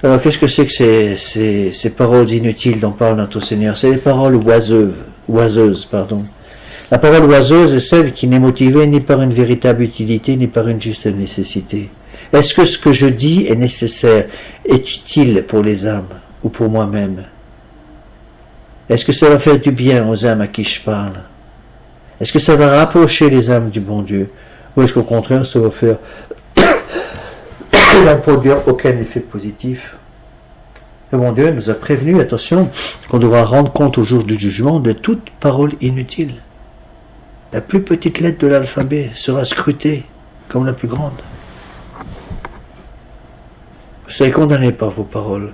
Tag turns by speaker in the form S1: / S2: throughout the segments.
S1: Alors qu'est-ce que c'est que ces paroles inutiles dont parle notre Seigneur? C'est les paroles oiseuses. La parole oiseuse est celle qui n'est motivée ni par une véritable utilité, ni par une juste nécessité. Est-ce que ce que je dis est nécessaire, est utile pour les âmes ou pour moi-même? Est-ce que ça va faire du bien aux âmes à qui je parle? Est-ce que ça va rapprocher les âmes du bon Dieu? Ou est-ce qu'au contraire, ça va faire ne produire aucun effet positif? Le bon Dieu nous a prévenu, attention, qu'on devra rendre compte au jour du jugement de toute parole inutile. La plus petite lettre de l'alphabet sera scrutée comme la plus grande. Vous serez condamné par vos paroles.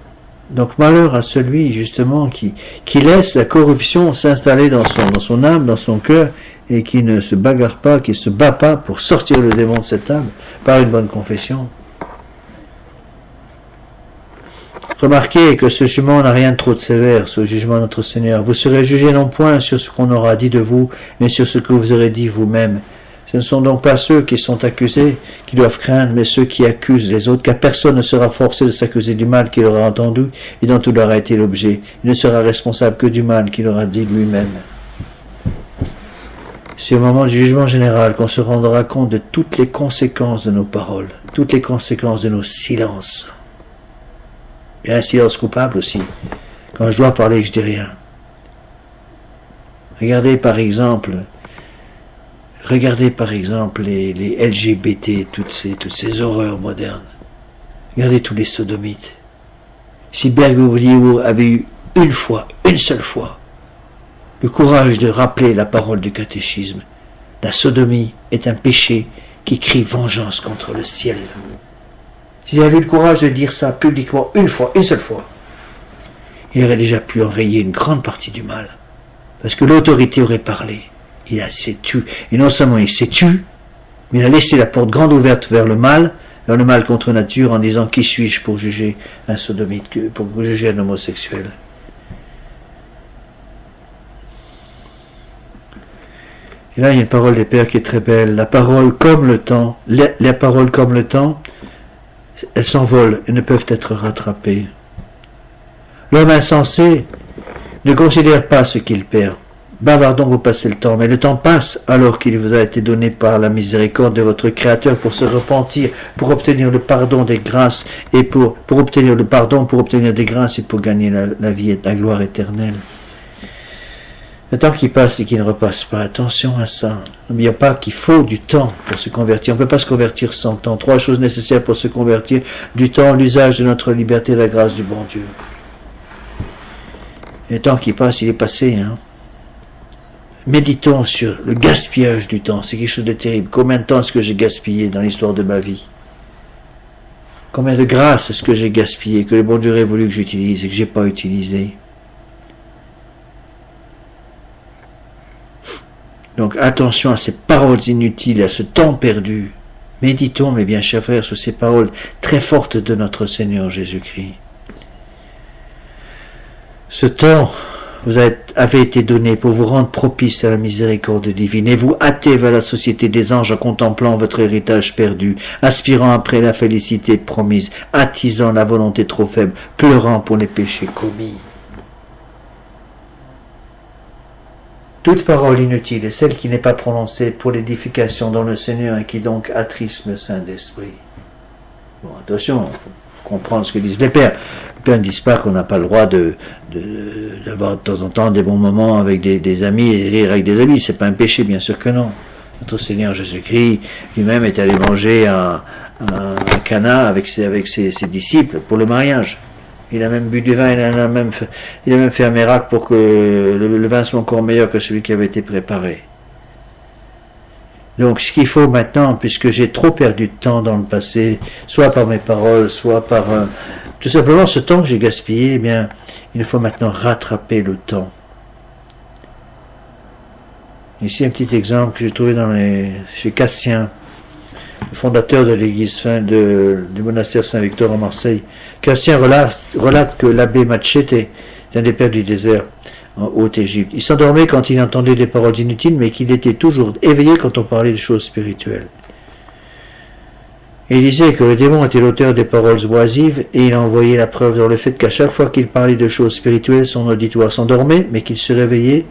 S1: Donc malheur à celui justement qui laisse la corruption s'installer dans son âme, dans son cœur, et qui ne se bagarre pas, qui ne se bat pas pour sortir le démon de cette âme par une bonne confession. Remarquez que ce jugement n'a rien de trop de sévère, ce jugement de notre Seigneur. Vous serez jugés non point sur ce qu'on aura dit de vous, mais sur ce que vous aurez dit vous-même. Ce ne sont donc pas ceux qui sont accusés qui doivent craindre, mais ceux qui accusent les autres, car personne ne sera forcé de s'accuser du mal qu'il aura entendu et dont il aura été l'objet. Il ne sera responsable que du mal qu'il aura dit lui-même. C'est au moment du jugement général qu'on se rendra compte de toutes les conséquences de nos paroles, toutes les conséquences de nos silences. Et un silence coupable aussi. Quand je dois parler, je dis rien. Regardez par exemple les LGBT, toutes ces horreurs modernes. Regardez tous les sodomites. Si Bergoglio avait eu une seule fois, le courage de rappeler la parole du catéchisme, la sodomie est un péché qui crie vengeance contre le ciel. S'il avait eu le courage de dire ça publiquement une seule fois, il aurait déjà pu enrayer une grande partie du mal. Parce que l'autorité aurait parlé. Il s'est tu. Et non seulement il s'est tu, mais il a laissé la porte grande ouverte vers le mal contre nature, en disant qui suis-je pour juger un sodomite, pour juger un homosexuel. Et là, il y a une parole des pères qui est très belle. La parole comme le temps, les paroles comme le temps, elles s'envolent et ne peuvent être rattrapées. L'homme insensé ne considère pas ce qu'il perd. Bavardons, vous passez le temps, mais le temps passe alors qu'il vous a été donné par la miséricorde de votre Créateur pour se repentir, pour obtenir le pardon des grâces et pour obtenir le pardon, pour obtenir des grâces et pour gagner la vie et la gloire éternelle. Le temps qui passe et qui ne repasse pas, attention à ça. N'oublions pas qu'il faut du temps pour se convertir. On ne peut pas se convertir sans temps. 3 choses nécessaires pour se convertir: du temps, l'usage de notre liberté et la grâce du bon Dieu. Et le temps qui passe, il est passé. Méditons sur le gaspillage du temps. C'est quelque chose de terrible. Combien de temps est-ce que j'ai gaspillé dans l'histoire de ma vie? Combien de grâce est-ce que j'ai gaspillé, que le bon Dieu aurait voulu que j'utilise et que je n'ai pas utilisé? Donc attention à ces paroles inutiles, à ce temps perdu. Méditons, mes bien chers frères, sur ces paroles très fortes de notre Seigneur Jésus-Christ. Ce temps vous avait été donné pour vous rendre propice à la miséricorde divine et vous hâter vers la société des anges en contemplant votre héritage perdu, aspirant après la félicité promise, attisant la volonté trop faible, pleurant pour les péchés commis. Toute parole inutile est celle qui n'est pas prononcée pour l'édification dans le Seigneur et qui donc attriste le Saint-Esprit. Bon, attention, il faut comprendre ce que disent les pères. Les pères ne disent pas qu'on n'a pas le droit d'avoir de temps en temps des bons moments avec des amis et rire avec des amis. C'est pas un péché, bien sûr que non. Notre Seigneur Jésus-Christ lui-même est allé manger à Cana avec ses disciples pour le mariage. Il a même bu du vin, il a même fait un miracle pour que le vin soit encore meilleur que celui qui avait été préparé. Donc ce qu'il faut maintenant, puisque j'ai trop perdu de temps dans le passé, soit par mes paroles, soit par tout simplement ce temps que j'ai gaspillé, eh bien, il faut maintenant rattraper le temps. Ici un petit exemple que j'ai trouvé chez Cassien, le fondateur de l'église du monastère Saint-Victor en Marseille. Cassien relate que l'abbé Machete, un des pères du désert en Haute-Égypte, il s'endormait quand il entendait des paroles inutiles, mais qu'il était toujours éveillé quand on parlait de choses spirituelles. Il disait que le démon était l'auteur des paroles oisives et il envoyait la preuve dans le fait qu'à chaque fois qu'il parlait de choses spirituelles, son auditoire s'endormait, mais qu'il se réveillait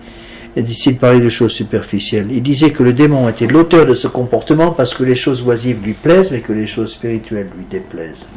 S1: et s'il parlait de choses superficielles. Il disait que le démon était l'auteur de ce comportement parce que les choses oisives lui plaisent, mais que les choses spirituelles lui déplaisent.